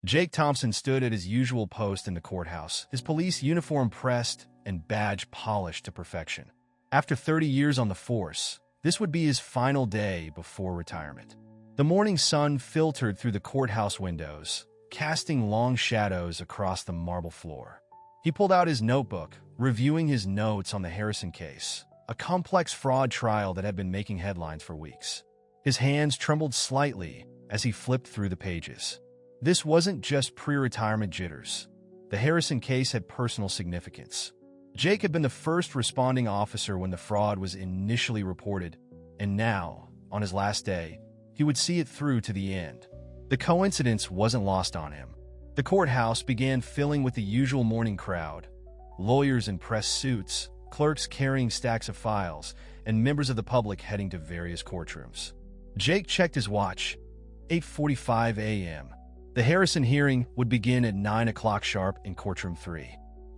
Jake Thompson stood at his usual post in the courthouse, his police uniform pressed and badge polished to perfection. After 30 years on the force, this would be his final day before retirement. The morning sun filtered through the courthouse windows, casting long shadows across the marble floor. He pulled out his notebook, reviewing his notes on the Harrison case, a complex fraud trial that had been making headlines for weeks. His hands trembled slightly as he flipped through the pages. This wasn't just pre-retirement jitters. The Harrison case had personal significance. Jake had been the first responding officer when the fraud was initially reported, and now, on his last day, he would see it through to the end. The coincidence wasn't lost on him. The courthouse began filling with the usual morning crowd, lawyers in press suits, clerks carrying stacks of files, and members of the public heading to various courtrooms. Jake checked his watch. 8:45 a.m. The Harrison hearing would begin at 9 o'clock sharp in Courtroom 3.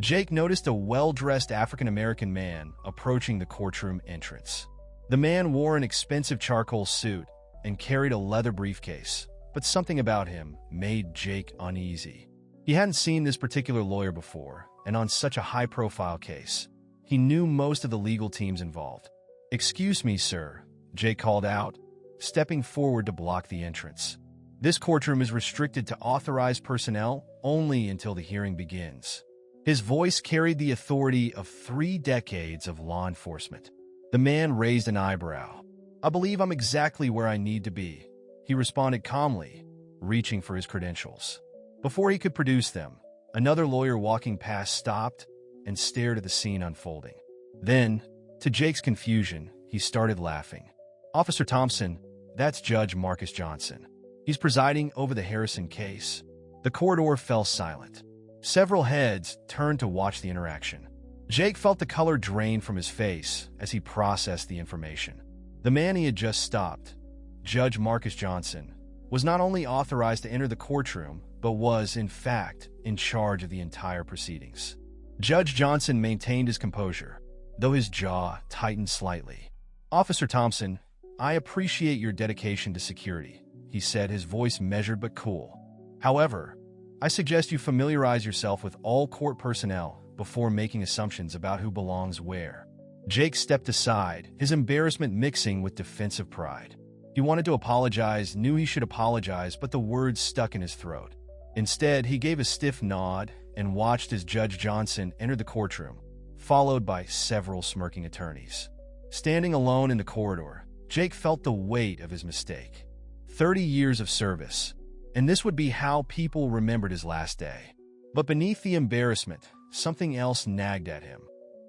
Jake noticed a well-dressed African-American man approaching the courtroom entrance. The man wore an expensive charcoal suit and carried a leather briefcase, but something about him made Jake uneasy. He hadn't seen this particular lawyer before, and on such a high-profile case, he knew most of the legal teams involved. "Excuse me, sir," Jake called out, stepping forward to block the entrance. This courtroom is restricted to authorized personnel only until the hearing begins. His voice carried the authority of 3 decades of law enforcement. The man raised an eyebrow. "I believe I'm exactly where I need to be," he responded calmly, reaching for his credentials. Before he could produce them, another lawyer walking past stopped and stared at the scene unfolding. Then, to Jake's confusion, he started laughing. "Officer Thompson, that's Judge Marcus Johnson. He's presiding over the Harrison case." The corridor fell silent. Several heads turned to watch the interaction. Jake felt the color drain from his face as he processed the information. The man he had just stopped, Judge Marcus Johnson, was not only authorized to enter the courtroom, but was, in fact, in charge of the entire proceedings. Judge Johnson maintained his composure, though his jaw tightened slightly. "Officer Thompson, I appreciate your dedication to security," he said, his voice measured but cool. "However, I suggest you familiarize yourself with all court personnel before making assumptions about who belongs where." Jake stepped aside, his embarrassment mixing with defensive pride. He wanted to apologize, knew he should apologize, but the words stuck in his throat. Instead, he gave a stiff nod and watched as Judge Johnson entered the courtroom, followed by several smirking attorneys. Standing alone in the corridor, Jake felt the weight of his mistake. 30 years of service, and this would be how people remembered his last day. But beneath the embarrassment, something else nagged at him.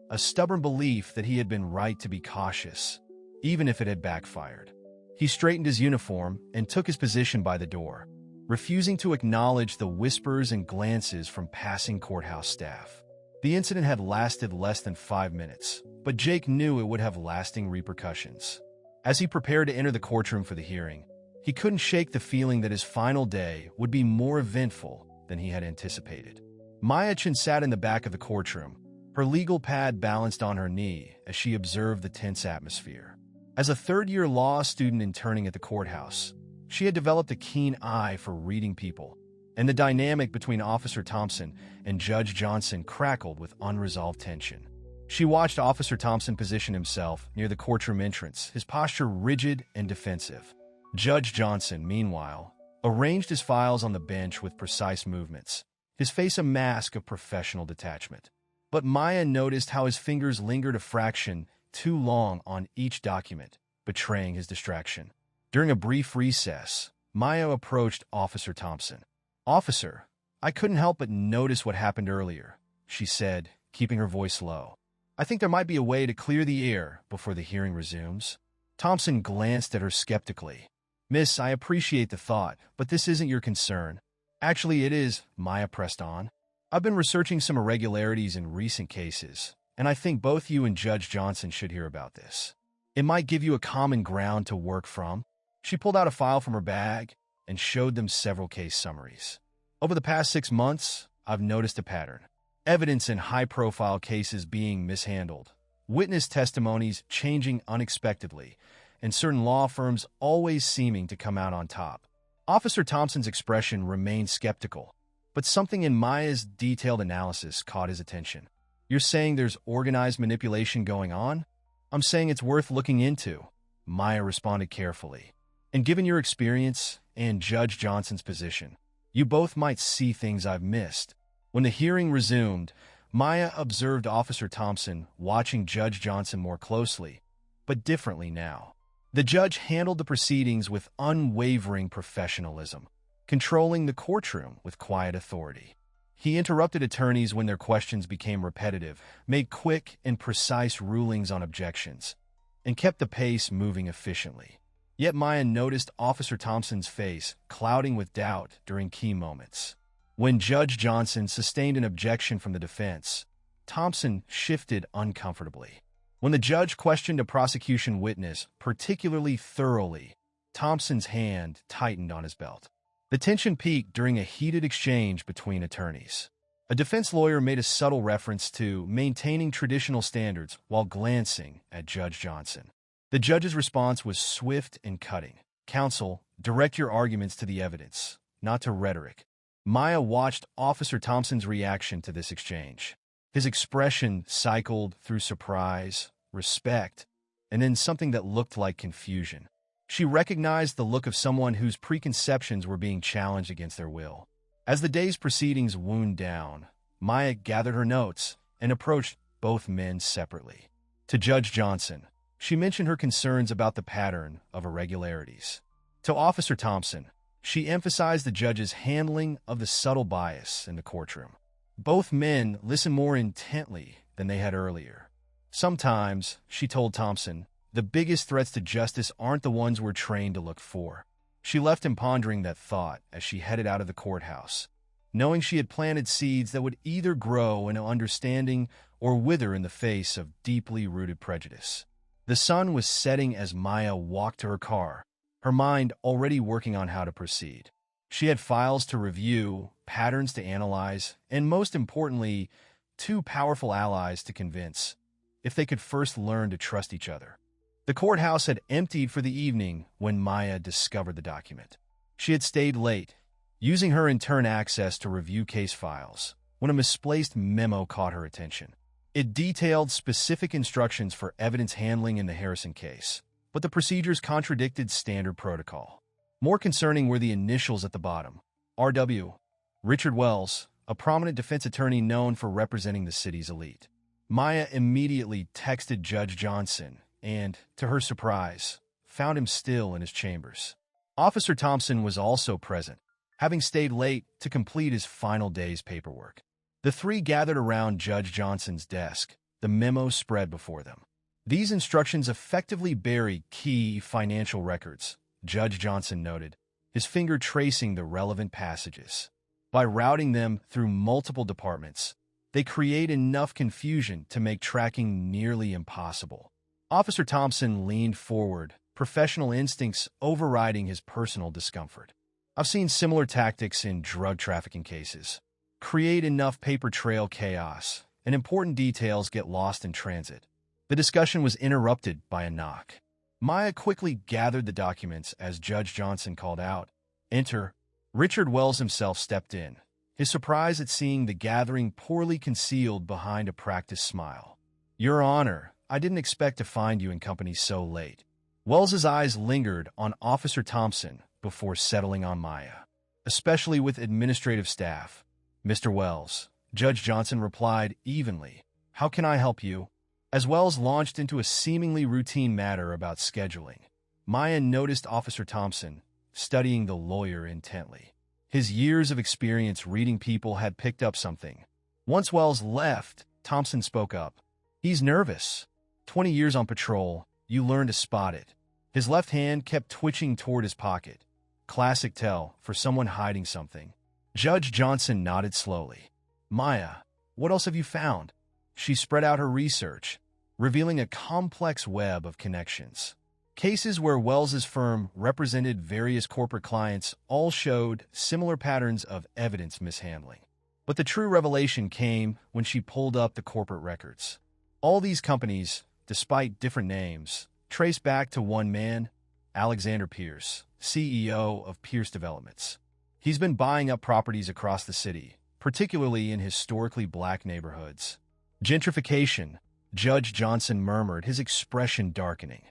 A stubborn belief that he had been right to be cautious, even if it had backfired. He straightened his uniform and took his position by the door, refusing to acknowledge the whispers and glances from passing courthouse staff. The incident had lasted less than 5 minutes, but Jake knew it would have lasting repercussions. As he prepared to enter the courtroom for the hearing, he couldn't shake the feeling that his final day would be more eventful than he had anticipated. Maya Chen sat in the back of the courtroom, her legal pad balanced on her knee as she observed the tense atmosphere. As a third-year law student interning at the courthouse, she had developed a keen eye for reading people, and the dynamic between Officer Thompson and Judge Johnson crackled with unresolved tension. She watched Officer Thompson position himself near the courtroom entrance, his posture rigid and defensive. Judge Johnson, meanwhile, arranged his files on the bench with precise movements, his face a mask of professional detachment. But Maya noticed how his fingers lingered a fraction too long on each document, betraying his distraction. During a brief recess, Maya approached Officer Thompson. "Officer, I couldn't help but notice what happened earlier," she said, keeping her voice low. "I think there might be a way to clear the air before the hearing resumes." Thompson glanced at her skeptically. "Miss, I appreciate the thought, but this isn't your concern." "Actually, it is," Maya pressed on. "I've been researching some irregularities in recent cases, and I think both you and Judge Johnson should hear about this. It might give you a common ground to work from." She pulled out a file from her bag and showed them several case summaries. "Over the past 6 months, I've noticed a pattern. Evidence in high-profile cases being mishandled, witness testimonies changing unexpectedly, and certain law firms always seeming to come out on top. Officer Thompson's expression remained skeptical, but something in Maya's detailed analysis caught his attention. "You're saying there's organized manipulation going on?" "I'm saying it's worth looking into," Maya responded carefully. "And given your experience and Judge Johnson's position, you both might see things I've missed." When the hearing resumed, Maya observed Officer Thompson watching Judge Johnson more closely, but differently now. The judge handled the proceedings with unwavering professionalism, controlling the courtroom with quiet authority. He interrupted attorneys when their questions became repetitive, made quick and precise rulings on objections, and kept the pace moving efficiently. Yet Maya noticed Officer Thompson's face clouding with doubt during key moments. When Judge Johnson sustained an objection from the defense, Thompson shifted uncomfortably. When the judge questioned a prosecution witness particularly thoroughly, Thompson's hand tightened on his belt. The tension peaked during a heated exchange between attorneys. A defense lawyer made a subtle reference to maintaining traditional standards while glancing at Judge Johnson. The judge's response was swift and cutting. "Counsel, direct your arguments to the evidence, not to rhetoric." Maya watched Officer Thompson's reaction to this exchange. His expression cycled through surprise, respect, and then something that looked like confusion. She recognized the look of someone whose preconceptions were being challenged against their will. As the day's proceedings wound down, Maya gathered her notes and approached both men separately. To Judge Johnson, she mentioned her concerns about the pattern of irregularities. To Officer Thompson, she emphasized the judge's handling of the subtle bias in the courtroom. Both men listened more intently than they had earlier. "Sometimes," she told Thompson, "the biggest threats to justice aren't the ones we're trained to look for." She left him pondering that thought as she headed out of the courthouse, knowing she had planted seeds that would either grow into understanding or wither in the face of deeply rooted prejudice. The sun was setting as Maya walked to her car, her mind already working on how to proceed. She had files to review, patterns to analyze, and most importantly, two powerful allies to convince, if they could first learn to trust each other. The courthouse had emptied for the evening when Maya discovered the document. She had stayed late, using her intern access to review case files, when a misplaced memo caught her attention. It detailed specific instructions for evidence handling in the Harrison case, but the procedures contradicted standard protocol. More concerning were the initials at the bottom. R.W. Richard Wells, a prominent defense attorney known for representing the city's elite. Maya immediately texted Judge Johnson and, to her surprise, found him still in his chambers. Officer Thompson was also present, having stayed late to complete his final day's paperwork. The three gathered around Judge Johnson's desk, the memo spread before them. "These instructions effectively bury key financial records," Judge Johnson noted, his finger tracing the relevant passages. "By routing them through multiple departments, they create enough confusion to make tracking nearly impossible." Officer Thompson leaned forward, professional instincts overriding his personal discomfort. "I've seen similar tactics in drug trafficking cases. Create enough paper trail chaos, and important details get lost in transit." The discussion was interrupted by a knock. Maya quickly gathered the documents as Judge Johnson called out, "Enter." Richard Wells himself stepped in, his surprise at seeing the gathering poorly concealed behind a practiced smile. "Your Honor, I didn't expect to find you in company so late." Wells's eyes lingered on Officer Thompson before settling on Maya. "Especially with administrative staff." "Mr. Wells," Judge Johnson replied evenly, "how can I help you?" As Wells launched into a seemingly routine matter about scheduling, Maya noticed Officer Thompson studying the lawyer intently. His years of experience reading people had picked up something. Once Wells left, Thompson spoke up. "He's nervous. 20 years on patrol, you learn to spot it." His left hand kept twitching toward his pocket. Classic tell for someone hiding something. Judge Johnson nodded slowly. "Maya, what else have you found?" She spread out her research, revealing a complex web of connections. Cases where Wells's firm represented various corporate clients all showed similar patterns of evidence mishandling. But the true revelation came when she pulled up the corporate records. All these companies, despite different names, trace back to one man, Alexander Pierce, CEO of Pierce Developments. He's been buying up properties across the city, particularly in historically black neighborhoods. Gentrification, Judge Johnson murmured, his expression darkening.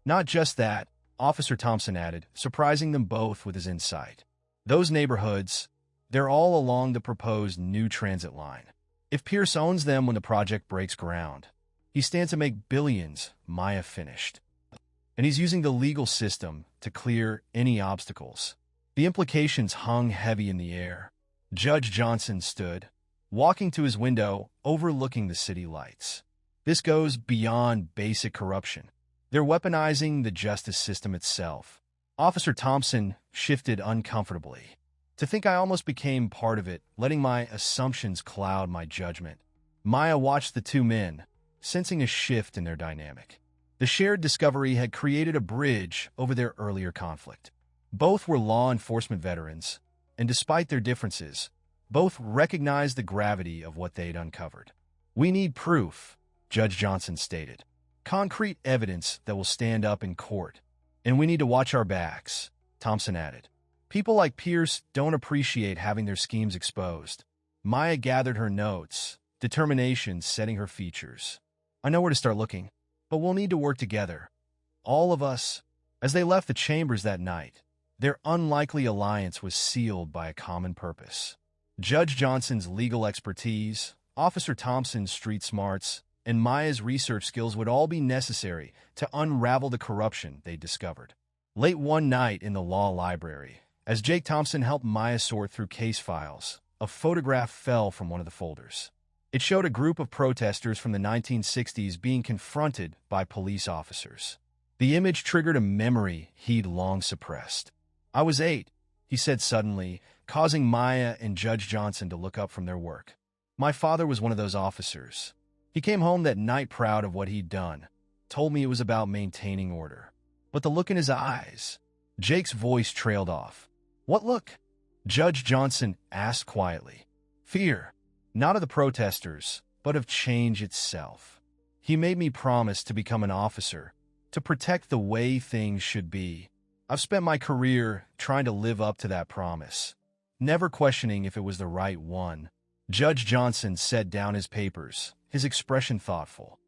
Not just that, Officer Thompson added, surprising them both with his insight. Those neighborhoods, they're all along the proposed new transit line. If Pierce owns them when the project breaks ground, he stands to make billions, Maya finished. And he's using the legal system to clear any obstacles. The implications hung heavy in the air. Judge Johnson stood, walking to his window, overlooking the city lights. This goes beyond basic corruption. They're weaponizing the justice system itself. Officer Thompson shifted uncomfortably. To think I almost became part of it, letting my assumptions cloud my judgment. Maya watched the two men, sensing a shift in their dynamic. The shared discovery had created a bridge over their earlier conflict. Both were law enforcement veterans, and despite their differences, both recognized the gravity of what they'd uncovered. We need proof, Judge Johnson stated. Concrete evidence that will stand up in court. And we need to watch our backs, Thompson added. People like Pierce don't appreciate having their schemes exposed. Maya gathered her notes, determination setting her features. I know where to start looking, but we'll need to work together. All of us. As they left the chambers that night, their unlikely alliance was sealed by a common purpose. Judge Johnson's legal expertise, Officer Thompson's street smarts, and Maya's research skills would all be necessary to unravel the corruption they discovered. Late one night in the law library, as Jake Thompson helped Maya sort through case files, a photograph fell from one of the folders. It showed a group of protesters from the 1960s being confronted by police officers. The image triggered a memory he'd long suppressed. I was 8, he said suddenly, causing Maya and Judge Johnson to look up from their work. My father was one of those officers. He came home that night proud of what he'd done, told me it was about maintaining order. But the look in his eyes, Jake's voice trailed off. What look? Judge Johnson asked quietly. Fear, not of the protesters, but of change itself. He made me promise to become an officer, to protect the way things should be. I've spent my career trying to live up to that promise, never questioning if it was the right one. Judge Johnson set down his papers, his expression thoughtful.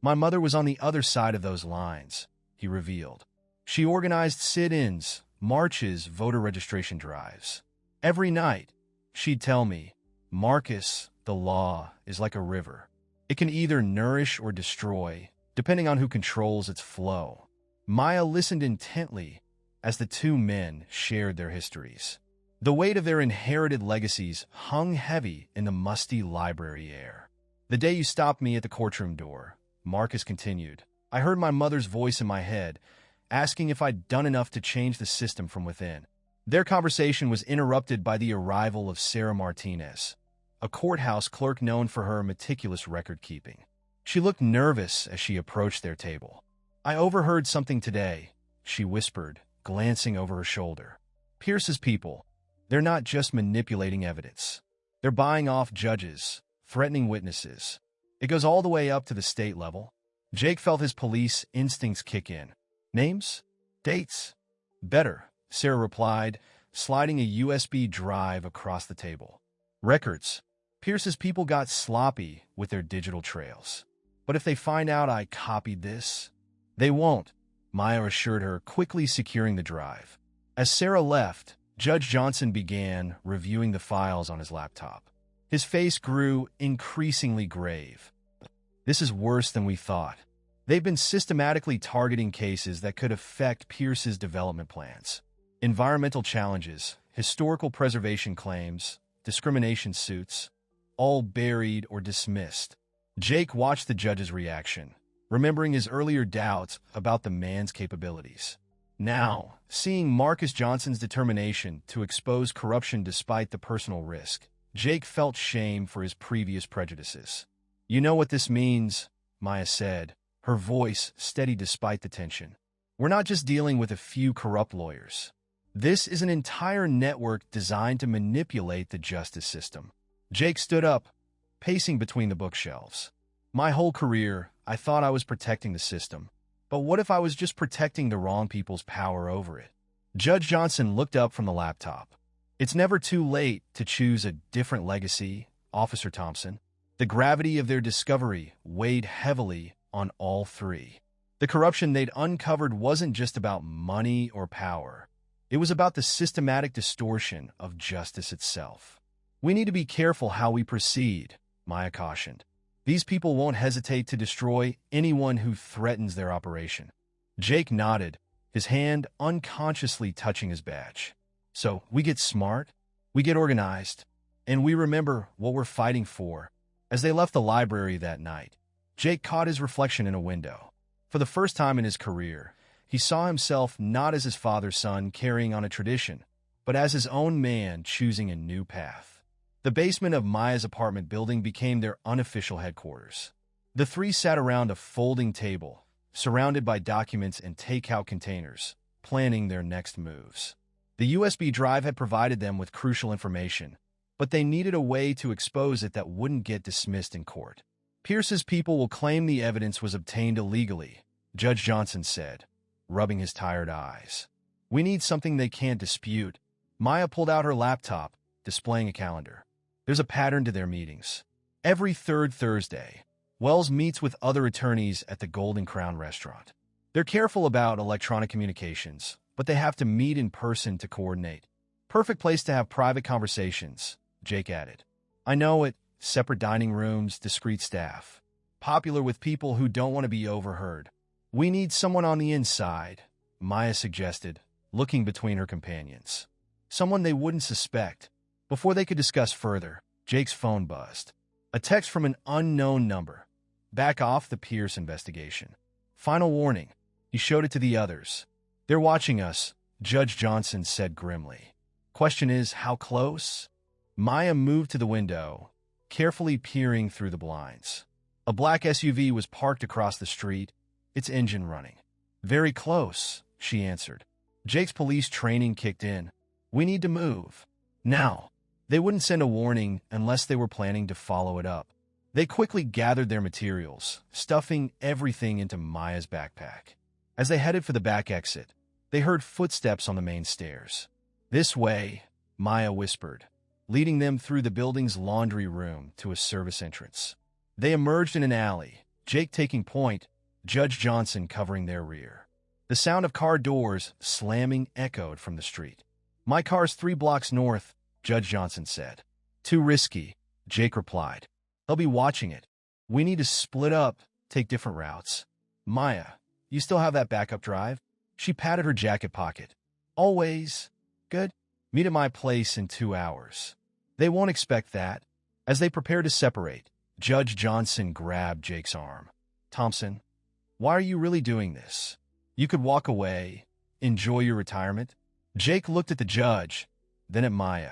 My mother was on the other side of those lines, he revealed. She organized sit-ins, marches, voter registration drives. Every night, she'd tell me, Marcus, the law is like a river. It can either nourish or destroy, depending on who controls its flow. Maya listened intently as the two men shared their histories. The weight of their inherited legacies hung heavy in the musty library air. The day you stopped me at the courtroom door, Marcus continued, I heard my mother's voice in my head, asking if I'd done enough to change the system from within. Their conversation was interrupted by the arrival of Sarah Martinez, a courthouse clerk known for her meticulous record-keeping. She looked nervous as she approached their table. I overheard something today, she whispered, glancing over her shoulder. Pierce's people, they're not just manipulating evidence. They're buying off judges, threatening witnesses. It goes all the way up to the state level. Jake felt his police instincts kick in. Names? Dates? Better, Sarah replied, sliding a USB drive across the table. Records. Pierce's people got sloppy with their digital trails. But if they find out I copied this, they won't, Maya assured her, quickly securing the drive. As Sarah left, Judge Johnson began reviewing the files on his laptop. His face grew increasingly grave. This is worse than we thought. They've been systematically targeting cases that could affect Pierce's development plans. Environmental challenges, historical preservation claims, discrimination suits, all buried or dismissed. Jake watched the judge's reaction, remembering his earlier doubts about the man's capabilities. Now, seeing Marcus Johnson's determination to expose corruption despite the personal risk, Jake felt shame for his previous prejudices. You know what this means, Maya said, her voice steady despite the tension. We're not just dealing with a few corrupt lawyers. This is an entire network designed to manipulate the justice system. Jake stood up, pacing between the bookshelves. My whole career, I thought I was protecting the system. But what if I was just protecting the wrong people's power over it? Judge Johnson looked up from the laptop. It's never too late to choose a different legacy, Officer Thompson. The gravity of their discovery weighed heavily on all three. The corruption they'd uncovered wasn't just about money or power. It was about the systematic distortion of justice itself. We need to be careful how we proceed, Maya cautioned. These people won't hesitate to destroy anyone who threatens their operation. Jake nodded, his hand unconsciously touching his badge. So, we get smart, we get organized, and we remember what we're fighting for. As they left the library that night, Jake caught his reflection in a window. For the first time in his career, he saw himself not as his father's son carrying on a tradition, but as his own man choosing a new path. The basement of Maya's apartment building became their unofficial headquarters. The three sat around a folding table, surrounded by documents and takeout containers, planning their next moves. The USB drive had provided them with crucial information, but they needed a way to expose it that wouldn't get dismissed in court. Pierce's people will claim the evidence was obtained illegally, Judge Johnson said, rubbing his tired eyes. We need something they can't dispute. Maya pulled out her laptop, displaying a calendar. There's a pattern to their meetings. Every third Thursday, Wells meets with other attorneys at the Golden Crown restaurant. They're careful about electronic communications, but they have to meet in person to coordinate. Perfect place to have private conversations, Jake added. I know it. Separate dining rooms, discreet staff. Popular with people who don't want to be overheard. We need someone on the inside, Maya suggested, looking between her companions. Someone they wouldn't suspect. Before they could discuss further, Jake's phone buzzed. A text from an unknown number. Back off the Pierce investigation. Final warning. He showed it to the others. They're watching us, Judge Johnson said grimly. Question is, how close? Maya moved to the window, carefully peering through the blinds. A black SUV was parked across the street, its engine running. Very close, she answered. Jake's police training kicked in. We need to move. Now. They wouldn't send a warning unless they were planning to follow it up. They quickly gathered their materials, stuffing everything into Maya's backpack. As they headed for the back exit, they heard footsteps on the main stairs. This way, Maya whispered, leading them through the building's laundry room to a service entrance. They emerged in an alley, Jake taking point, Judge Johnson covering their rear. The sound of car doors slamming echoed from the street. My car's 3 blocks north, Judge Johnson said. Too risky, Jake replied. They'll be watching it. We need to split up, take different routes. Maya, you still have that backup drive? She patted her jacket pocket. Always. Good. Meet at my place in 2 hours. They won't expect that. As they prepared to separate, Judge Johnson grabbed Jake's arm. Thompson, why are you really doing this? You could walk away, enjoy your retirement. Jake looked at the judge, then at Maya.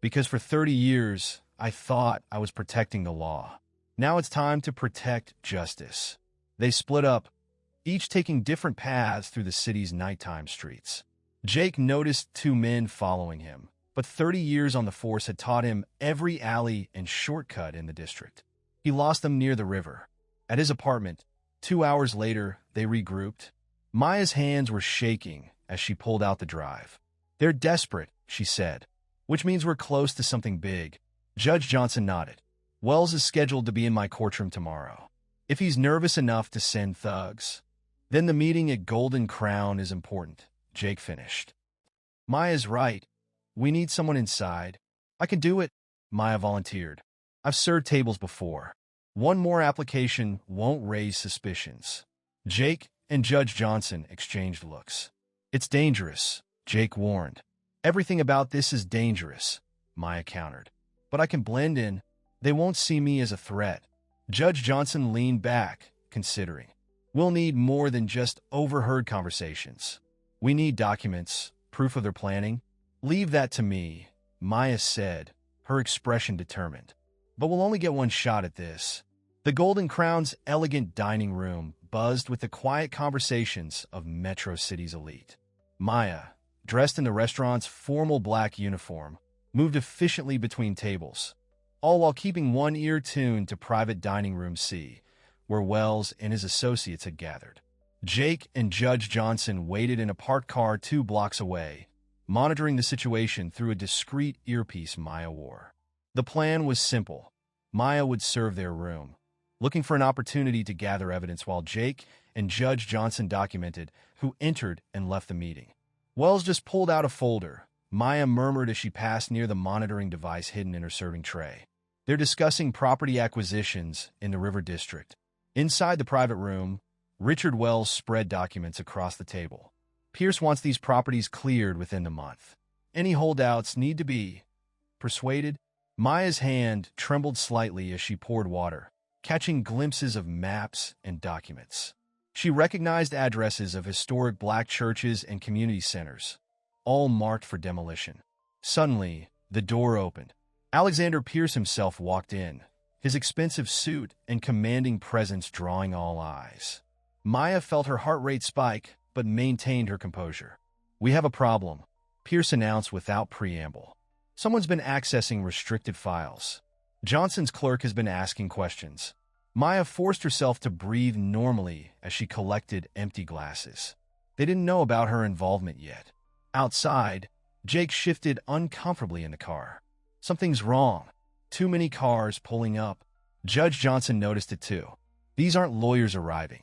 Because for 30 years, I thought I was protecting the law. Now it's time to protect justice. They split up, each taking different paths through the city's nighttime streets. Jake noticed 2 men following him, but 30 years on the force had taught him every alley and shortcut in the district. He lost them near the river. At his apartment, 2 hours later, they regrouped. Maya's hands were shaking as she pulled out the drive. They're desperate, she said, which means we're close to something big. Judge Johnson nodded. Wells is scheduled to be in my courtroom tomorrow. If he's nervous enough to send thugs, then the meeting at Golden Crown is important, Jake finished. Maya's right. We need someone inside. I can do it, Maya volunteered. I've served tables before. One more application won't raise suspicions. Jake and Judge Johnson exchanged looks. It's dangerous, Jake warned. Everything about this is dangerous, Maya countered. But I can blend in. They won't see me as a threat. Judge Johnson leaned back, considering. We'll need more than just overheard conversations. We need documents, proof of their planning. Leave that to me, Maya said, her expression determined. But we'll only get one shot at this. The Golden Crown's elegant dining room buzzed with the quiet conversations of Metro City's elite. Maya, dressed in the restaurant's formal black uniform, moved efficiently between tables, all while keeping one ear tuned to private dining room C, where Wells and his associates had gathered. Jake and Judge Johnson waited in a parked car 2 blocks away, monitoring the situation through a discreet earpiece Maya wore. The plan was simple. Maya would serve their room, looking for an opportunity to gather evidence while Jake and Judge Johnson documented who entered and left the meeting. Wells just pulled out a folder, Maya murmured as she passed near the monitoring device hidden in her serving tray. They're discussing property acquisitions in the River District. Inside the private room, Richard Wells spread documents across the table. Pierce wants these properties cleared within the month. Any holdouts need to be persuaded. Maya's hand trembled slightly as she poured water, catching glimpses of maps and documents. She recognized addresses of historic black churches and community centers, all marked for demolition. Suddenly, the door opened. Alexander Pierce himself walked in, his expensive suit and commanding presence drawing all eyes. Maya felt her heart rate spike, but maintained her composure. "We have a problem," Pierce announced without preamble. "Someone's been accessing restricted files. Johnson's clerk has been asking questions." Maya forced herself to breathe normally as she collected empty glasses. They didn't know about her involvement yet. Outside, Jake shifted uncomfortably in the car. "Something's wrong. Too many cars pulling up." Judge Johnson noticed it too. "These aren't lawyers arriving.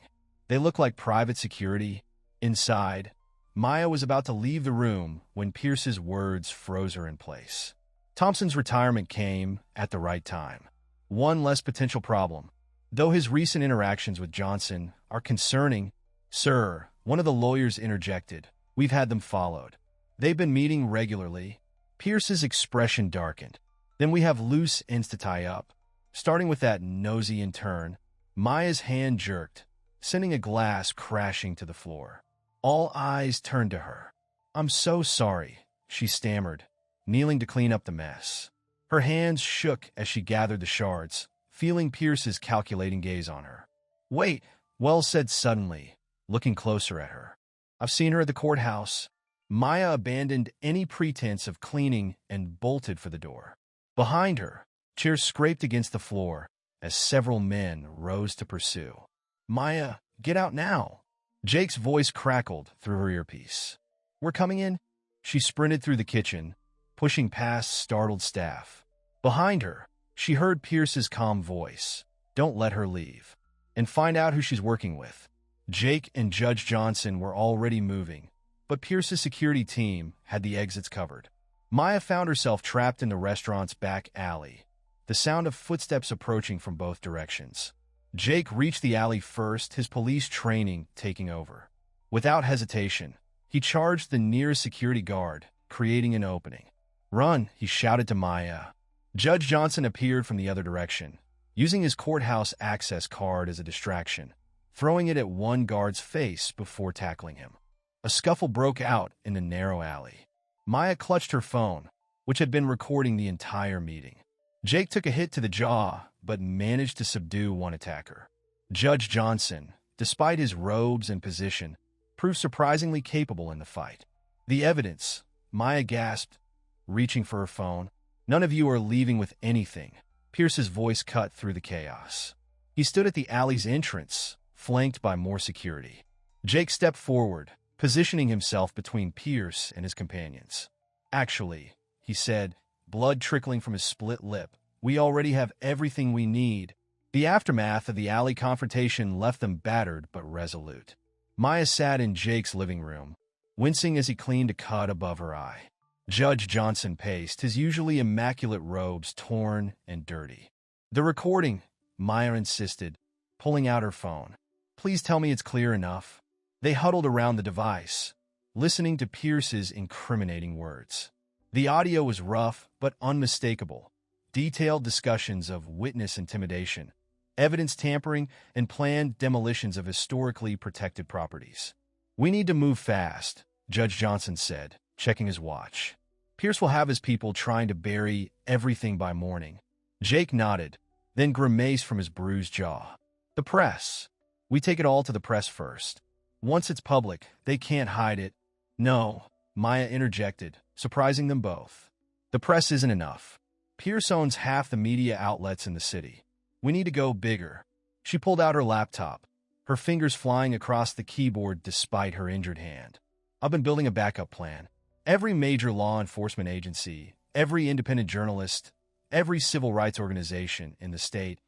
They look like private security." Inside, Maya was about to leave the room when Pierce's words froze her in place. Thompson's retirement came at the right time. One less potential problem. Though his recent interactions with Johnson are concerning, "Sir," one of the lawyers interjected, "we've had them followed. They've been meeting regularly." Pierce's expression darkened. "Then we have loose ends to tie up, starting with that nosy intern." Maya's hand jerked, sending a glass crashing to the floor. All eyes turned to her. "I'm so sorry," she stammered, kneeling to clean up the mess. Her hands shook as she gathered the shards, feeling Pierce's calculating gaze on her. "Wait," Wells said suddenly, looking closer at her. "I've seen her at the courthouse." Maya abandoned any pretense of cleaning and bolted for the door. Behind her, chairs scraped against the floor as several men rose to pursue. "Maya, get out now!" Jake's voice crackled through her earpiece. "We're coming in." She sprinted through the kitchen, pushing past startled staff. Behind her, she heard Pierce's calm voice. "Don't let her leave. And find out who she's working with." Jake and Judge Johnson were already moving, but Pierce's security team had the exits covered. Maya found herself trapped in the restaurant's back alley, the sound of footsteps approaching from both directions. Jake reached the alley first, his police training taking over. Without hesitation, he charged the nearest security guard, creating an opening. "Run," he shouted to Maya. Judge Johnson appeared from the other direction, using his courthouse access card as a distraction, throwing it at one guard's face before tackling him. A scuffle broke out in the narrow alley. Maya clutched her phone, which had been recording the entire meeting. Jake took a hit to the jaw, but managed to subdue one attacker. Judge Johnson, despite his robes and position, proved surprisingly capable in the fight. "The evidence," Maya gasped, reaching for her phone. "None of you are leaving with anything." Pierce's voice cut through the chaos. He stood at the alley's entrance, flanked by more security. Jake stepped forward, positioning himself between Pierce and his companions. "Actually," he said, blood trickling from his split lip, "we already have everything we need." The aftermath of the alley confrontation left them battered but resolute. Maya sat in Jake's living room, wincing as he cleaned a cut above her eye. Judge Johnson paced, his usually immaculate robes torn and dirty. "The recording," Maya insisted, pulling out her phone. "Please tell me it's clear enough." They huddled around the device, listening to Pierce's incriminating words. The audio was rough but unmistakable. Detailed discussions of witness intimidation, evidence tampering, and planned demolitions of historically protected properties. "We need to move fast," Judge Johnson said, checking his watch. "Pierce will have his people trying to bury everything by morning." Jake nodded, then grimaced from his bruised jaw. "The press. We take it all to the press first. Once it's public, they can't hide it." "No," Maya interjected, surprising them both. "The press isn't enough. Pierce owns half the media outlets in the city. We need to go bigger." She pulled out her laptop, her fingers flying across the keyboard despite her injured hand. "I've been building a backup plan. Every major law enforcement agency, every independent journalist, every civil rights organization in the state,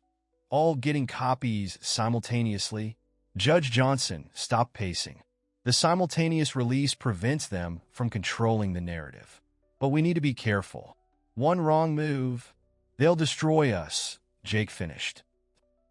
all getting copies simultaneously." Judge Johnson stopped pacing. "The simultaneous release prevents them from controlling the narrative. But we need to be careful. One wrong move, they'll destroy us," Jake finished.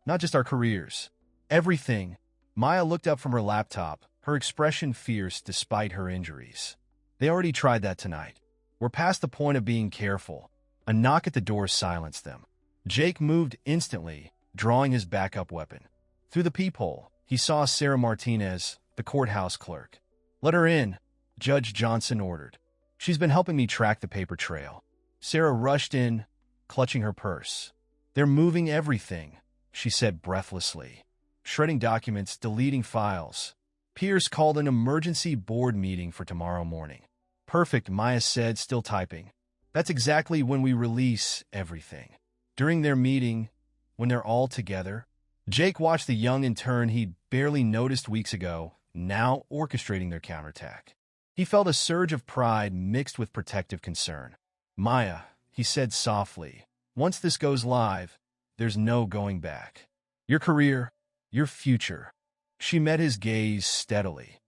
"Not just our careers. Everything." Maya looked up from her laptop, her expression fierce despite her injuries. "They already tried that tonight. We're past the point of being careful." A knock at the door silenced them. Jake moved instantly, drawing his backup weapon. Through the peephole, he saw Sarah Martinez, the courthouse clerk. "Let her in," Judge Johnson ordered. "She's been helping me track the paper trail." Sarah rushed in, clutching her purse. "They're moving everything," she said breathlessly. "Shredding documents, deleting files. Pierce called an emergency board meeting for tomorrow morning." "Perfect," Maya said, still typing. "That's exactly when we release everything." During their meeting, when they're all together, Jake watched the young intern he'd barely noticed weeks ago, now orchestrating their counterattack. He felt a surge of pride mixed with protective concern. "Maya," he said softly, "once this goes live, there's no going back. Your career, your future." She met his gaze steadily.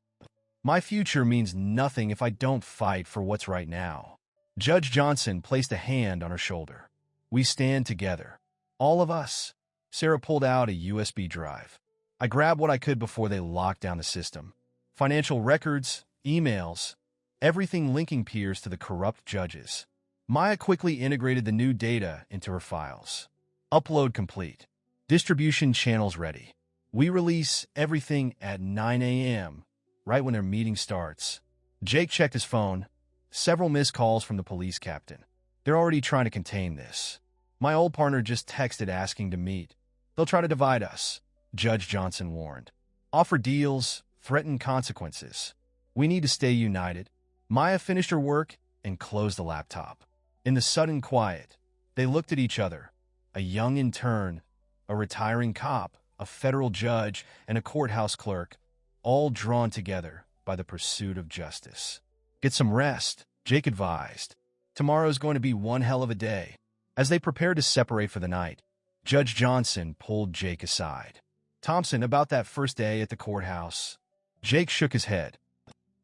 "My future means nothing if I don't fight for what's right now." Judge Johnson placed a hand on her shoulder. "We stand together. All of us." Sarah pulled out a USB drive. "I grabbed what I could before they locked down the system. Financial records, emails, everything linking Pierce to the corrupt judges." Maya quickly integrated the new data into her files. "Upload complete. Distribution channels ready. We release everything at 9 a.m., right when their meeting starts." Jake checked his phone. Several missed calls from the police captain. "They're already trying to contain this. My old partner just texted asking to meet. They'll try to divide us," Judge Johnson warned. "Offer deals, threaten consequences. We need to stay united." Maya finished her work and closed the laptop. In the sudden quiet, they looked at each other. A young intern, a retiring cop, a federal judge, and a courthouse clerk, all drawn together by the pursuit of justice. "Get some rest," Jake advised. "Tomorrow's going to be one hell of a day." As they prepared to separate for the night, Judge Johnson pulled Jake aside. "Thompson, about that first day at the courthouse." Jake shook his head.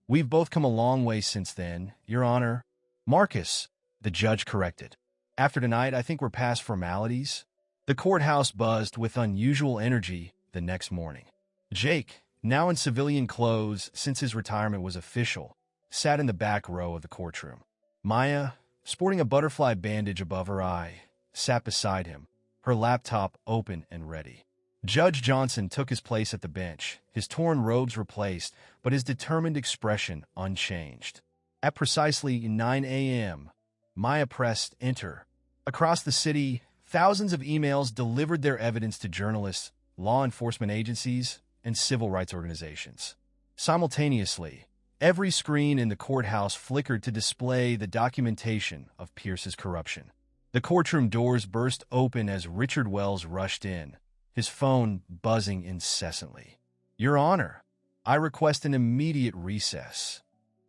"We've both come a long way since then, Your Honor." "Marcus," the judge corrected. "After tonight, I think we're past formalities." The courthouse buzzed with unusual energy the next morning. Jake, now in civilian clothes since his retirement was official, sat in the back row of the courtroom. Maya, sporting a butterfly bandage above her eye, sat beside him, her laptop open and ready. Judge Johnson took his place at the bench, his torn robes replaced, but his determined expression unchanged. At precisely 9 a.m., Maya pressed enter. Across the city, thousands of emails delivered their evidence to journalists, law enforcement agencies, and civil rights organizations. Simultaneously, every screen in the courthouse flickered to display the documentation of Pierce's corruption. The courtroom doors burst open as Richard Wells rushed in, his phone buzzing incessantly. "Your Honor, I request an immediate recess."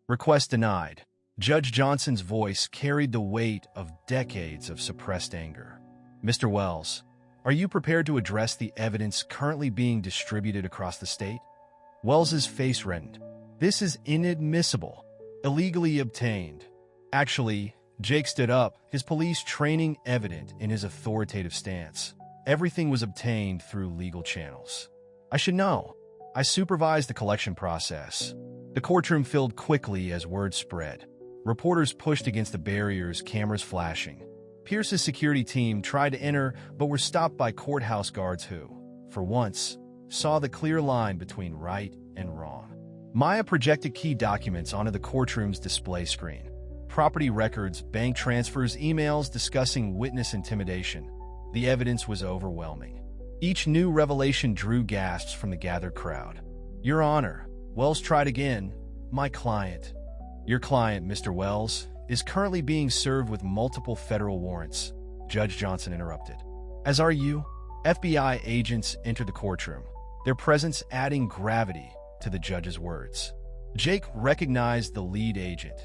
"Request denied." Judge Johnson's voice carried the weight of decades of suppressed anger. "Mr. Wells, are you prepared to address the evidence currently being distributed across the state?" Wells's face reddened. "This is inadmissible. Illegally obtained." Actually, Jake stood up, his police training evident in his authoritative stance. "Everything was obtained through legal channels. I should know. I supervised the collection process." The courtroom filled quickly as word spread. Reporters pushed against the barriers, cameras flashing. Pierce's security team tried to enter, but were stopped by courthouse guards who, for once, saw the clear line between right and wrong. Maya projected key documents onto the courtroom's display screen. Property records, bank transfers, emails discussing witness intimidation. The evidence was overwhelming. Each new revelation drew gasps from the gathered crowd. "Your Honor," Wells tried again, "my client." "Your client, Mr. Wells, is currently being served with multiple federal warrants," Judge Johnson interrupted. "As are you." FBI agents entered the courtroom. their presence adding gravity to the judge's words. Jake recognized the lead agent,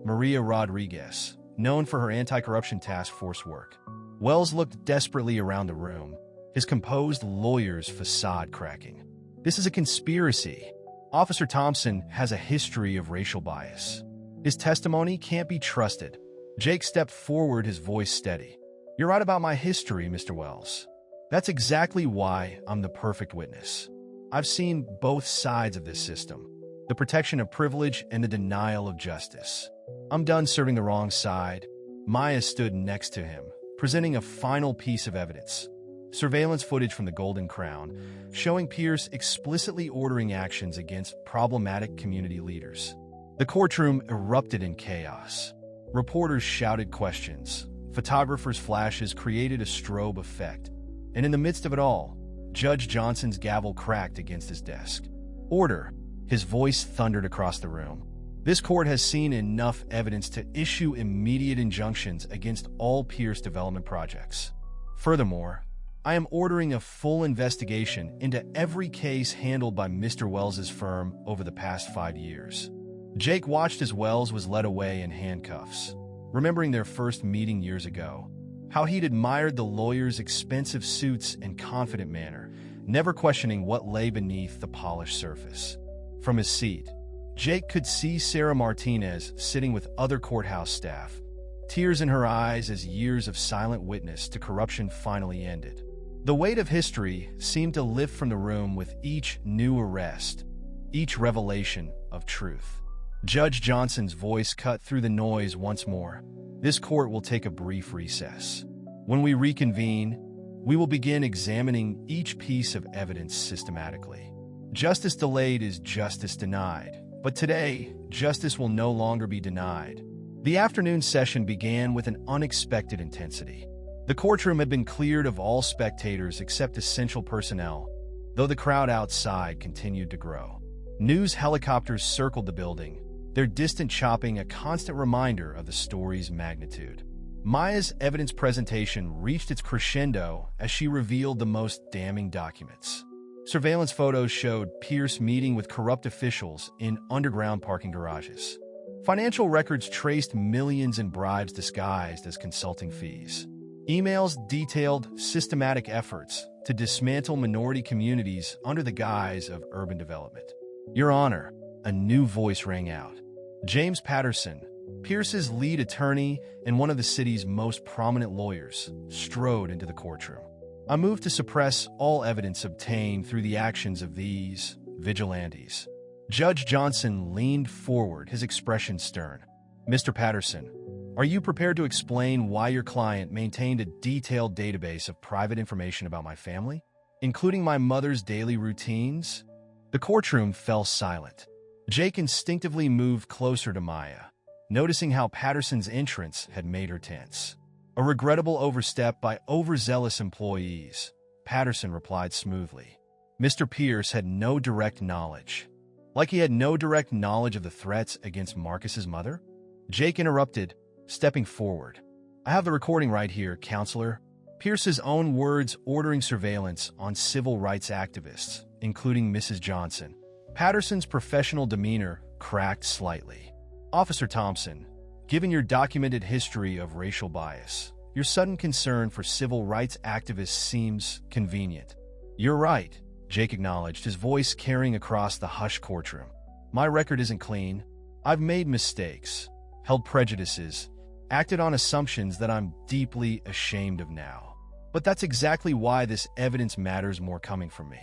Maria Rodriguez, known for her anti-corruption task force work. Wells looked desperately around the room, his composed lawyer's facade cracking. This is a conspiracy. Officer Thompson has a history of racial bias. His testimony can't be trusted. Jake stepped forward, his voice steady. You're right about my history, Mr. Wells. That's exactly why I'm the perfect witness. I've seen both sides of this system, the protection of privilege and the denial of justice. I'm done serving the wrong side. Maya stood next to him, presenting a final piece of evidence. Surveillance footage from the Golden Crown, showing Pierce explicitly ordering actions against problematic community leaders. The courtroom erupted in chaos. Reporters shouted questions. Photographers' flashes created a strobe effect. And in the midst of it all, Judge Johnson's gavel cracked against his desk. Order! His voice thundered across the room. This court has seen enough evidence to issue immediate injunctions against all Pierce development projects. Furthermore, I am ordering a full investigation into every case handled by Mr. Wells's firm over the past 5 years. Jake watched as Wells was led away in handcuffs, remembering their first meeting years ago, how he'd admired the lawyer's expensive suits and confident manner, never questioning what lay beneath the polished surface. From his seat, Jake could see Sarah Martinez sitting with other courthouse staff, tears in her eyes as years of silent witness to corruption finally ended. The weight of history seemed to lift from the room with each new arrest, each revelation of truth. Judge Johnson's voice cut through the noise once more. This court will take a brief recess. When we reconvene, we will begin examining each piece of evidence systematically. Justice delayed is justice denied, but today, justice will no longer be denied. The afternoon session began with an unexpected intensity. The courtroom had been cleared of all spectators except essential personnel, though the crowd outside continued to grow. News helicopters circled the building, their distant chopping a constant reminder of the story's magnitude. Maya's evidence presentation reached its crescendo as she revealed the most damning documents. Surveillance photos showed Pierce meeting with corrupt officials in underground parking garages. Financial records traced millions in bribes disguised as consulting fees. Emails detailed systematic efforts to dismantle minority communities under the guise of urban development. Your Honor, a new voice rang out. James Patterson, Pierce's lead attorney and one of the city's most prominent lawyers, strode into the courtroom. I move to suppress all evidence obtained through the actions of these vigilantes. Judge Johnson leaned forward, his expression stern. Mr. Patterson, are you prepared to explain why your client maintained a detailed database of private information about my family, including my mother's daily routines? The courtroom fell silent. Jake instinctively moved closer to Maya, noticing how Patterson's entrance had made her tense. A regrettable overstep by overzealous employees, Patterson replied smoothly. Mr. Pierce had no direct knowledge. Like he had no direct knowledge of the threats against Marcus's mother? Jake interrupted, stepping forward. I have the recording right here, counselor. Pierce's own words ordering surveillance on civil rights activists, including Mrs. Johnson. Patterson's professional demeanor cracked slightly. Officer Thompson, given your documented history of racial bias, your sudden concern for civil rights activists seems convenient. You're right, Jake acknowledged, his voice carrying across the hushed courtroom. My record isn't clean. I've made mistakes, held prejudices, acted on assumptions that I'm deeply ashamed of now. But that's exactly why this evidence matters more coming from me.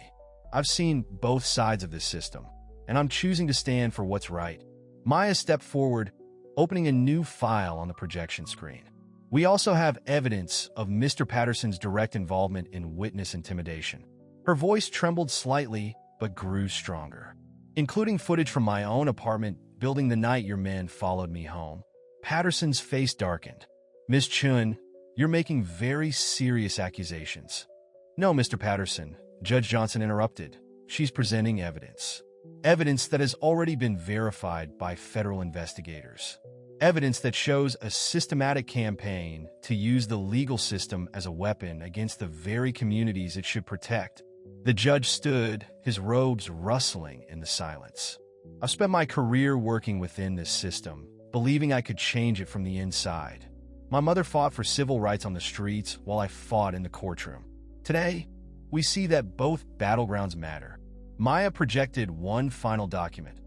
I've seen both sides of this system, and I'm choosing to stand for what's right. Maya stepped forward, opening a new file on the projection screen. We also have evidence of Mr. Patterson's direct involvement in witness intimidation. Her voice trembled slightly, but grew stronger. Including footage from my own apartment building the night your men followed me home. Patterson's face darkened. Ms. Chun, you're making very serious accusations. No, Mr. Patterson, Judge Johnson interrupted. She's presenting evidence. Evidence that has already been verified by federal investigators. Evidence that shows a systematic campaign to use the legal system as a weapon against the very communities it should protect. The judge stood, his robes rustling in the silence. I've spent my career working within this system, believing I could change it from the inside. My mother fought for civil rights on the streets while I fought in the courtroom. Today, we see that both battlegrounds matter. Maya projected one final document,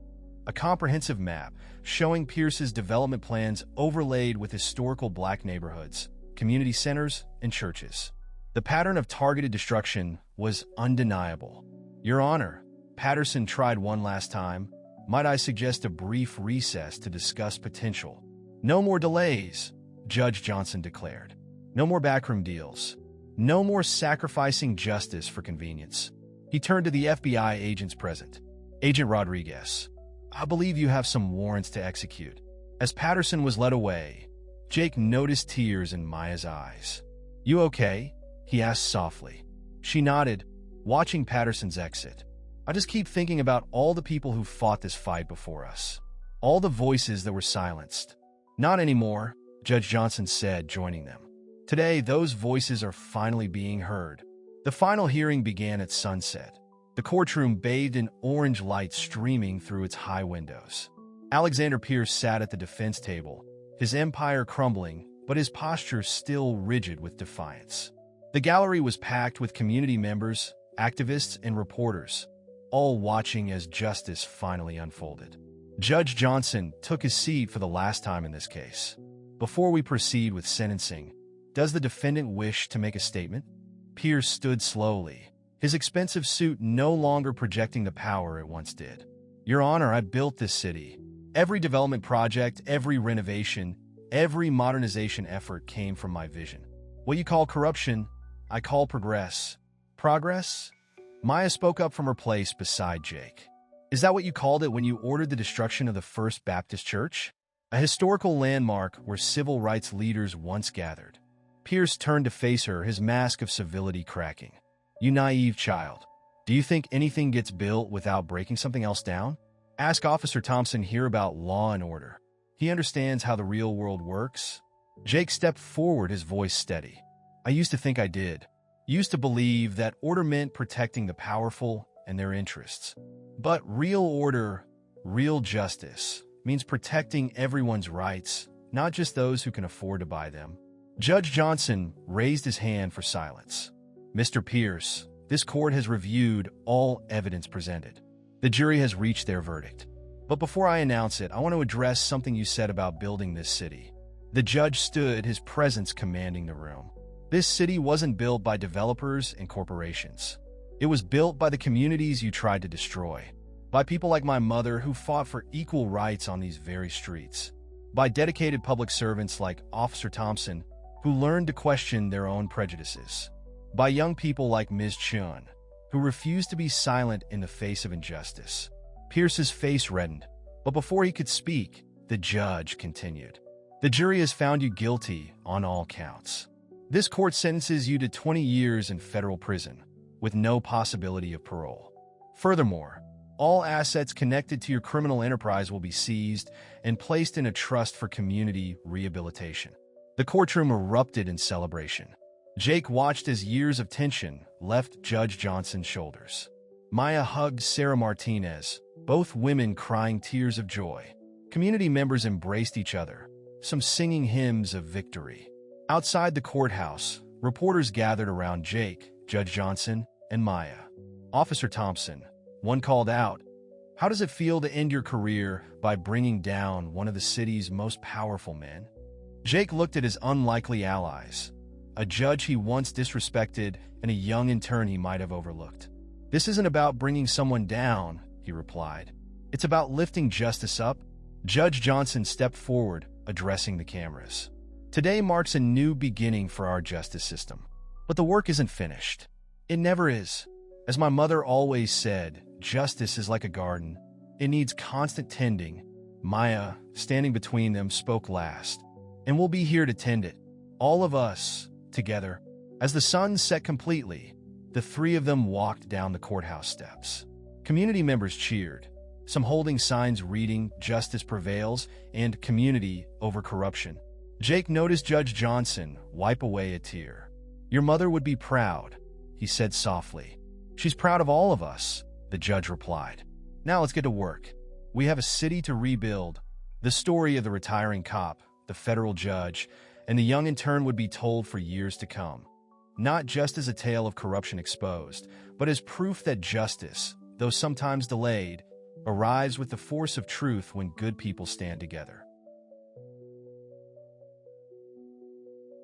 a comprehensive map showing Pierce's development plans overlaid with historical black neighborhoods, community centers, and churches. The pattern of targeted destruction was undeniable. Your Honor, Patterson tried one last time. Might I suggest a brief recess to discuss potential? No more delays, Judge Johnson declared. No more backroom deals. No more sacrificing justice for convenience. He turned to the FBI agents present. Agent Rodriguez, I believe you have some warrants to execute. As Patterson was led away, Jake noticed tears in Maya's eyes. You okay? He asked softly. She nodded, watching Patterson's exit. I just keep thinking about all the people who fought this fight before us. All the voices that were silenced. Not anymore, Judge Johnson said, joining them. Today, those voices are finally being heard. The final hearing began at sunset. The courtroom bathed in orange light streaming through its high windows. Alexander Pierce sat at the defense table, his empire crumbling, but his posture still rigid with defiance. The gallery was packed with community members, activists, and reporters, all watching as justice finally unfolded. Judge Johnson took his seat for the last time in this case. Before we proceed with sentencing, does the defendant wish to make a statement? Pierce stood slowly, his expensive suit no longer projecting the power it once did. Your Honor, I built this city. Every development project, every renovation, every modernization effort came from my vision. What you call corruption, I call progress. Progress? Maya spoke up from her place beside Jake. Is that what you called it when you ordered the destruction of the First Baptist Church? A historical landmark where civil rights leaders once gathered. Pierce turned to face her, his mask of civility cracking. You naive child. Do you think anything gets built without breaking something else down? Ask Officer Thompson here about law and order. He understands how the real world works. Jake stepped forward, his voice steady. I used to think I did. Used to believe that order meant protecting the powerful and their interests. But real order, real justice, means protecting everyone's rights, not just those who can afford to buy them. Judge Johnson raised his hand for silence. Mr. Pierce, this court has reviewed all evidence presented. The jury has reached their verdict. But before I announce it, I want to address something you said about building this city. The judge stood, his presence commanding the room. This city wasn't built by developers and corporations. It was built by the communities you tried to destroy. By people like my mother who fought for equal rights on these very streets. By dedicated public servants like Officer Thompson, who learned to question their own prejudices. By young people like Ms. Chun, who refused to be silent in the face of injustice. Pierce's face reddened, but before he could speak, the judge continued. The jury has found you guilty on all counts. This court sentences you to 20 years in federal prison, with no possibility of parole. Furthermore, all assets connected to your criminal enterprise will be seized and placed in a trust for community rehabilitation. The courtroom erupted in celebration. Jake watched as years of tension left Judge Johnson's shoulders. Maya hugged Sarah Martinez, both women crying tears of joy. Community members embraced each other, some singing hymns of victory. Outside the courthouse, reporters gathered around Jake, Judge Johnson, and Maya. Officer Thompson, one called out, "How does it feel to end your career by bringing down one of the city's most powerful men?" Jake looked at his unlikely allies, a judge he once disrespected and a young intern he might have overlooked. "This isn't about bringing someone down," he replied. "It's about lifting justice up." Judge Johnson stepped forward, addressing the cameras. Today marks a new beginning for our justice system. But the work isn't finished. It never is. As my mother always said, justice is like a garden. It needs constant tending. Maya, standing between them, spoke last. And we'll be here to tend it. All of us, together. As the sun set completely, the three of them walked down the courthouse steps. Community members cheered, some holding signs reading "Justice Prevails" and "Community over Corruption." Jake noticed Judge Johnson wipe away a tear. "Your mother would be proud," he said softly. She's proud of all of us, the judge replied. Now let's get to work. We have a city to rebuild. The story of the retiring cop, the federal judge, and the young intern would be told for years to come. Not just as a tale of corruption exposed, but as proof that justice, though sometimes delayed, arrives with the force of truth when good people stand together.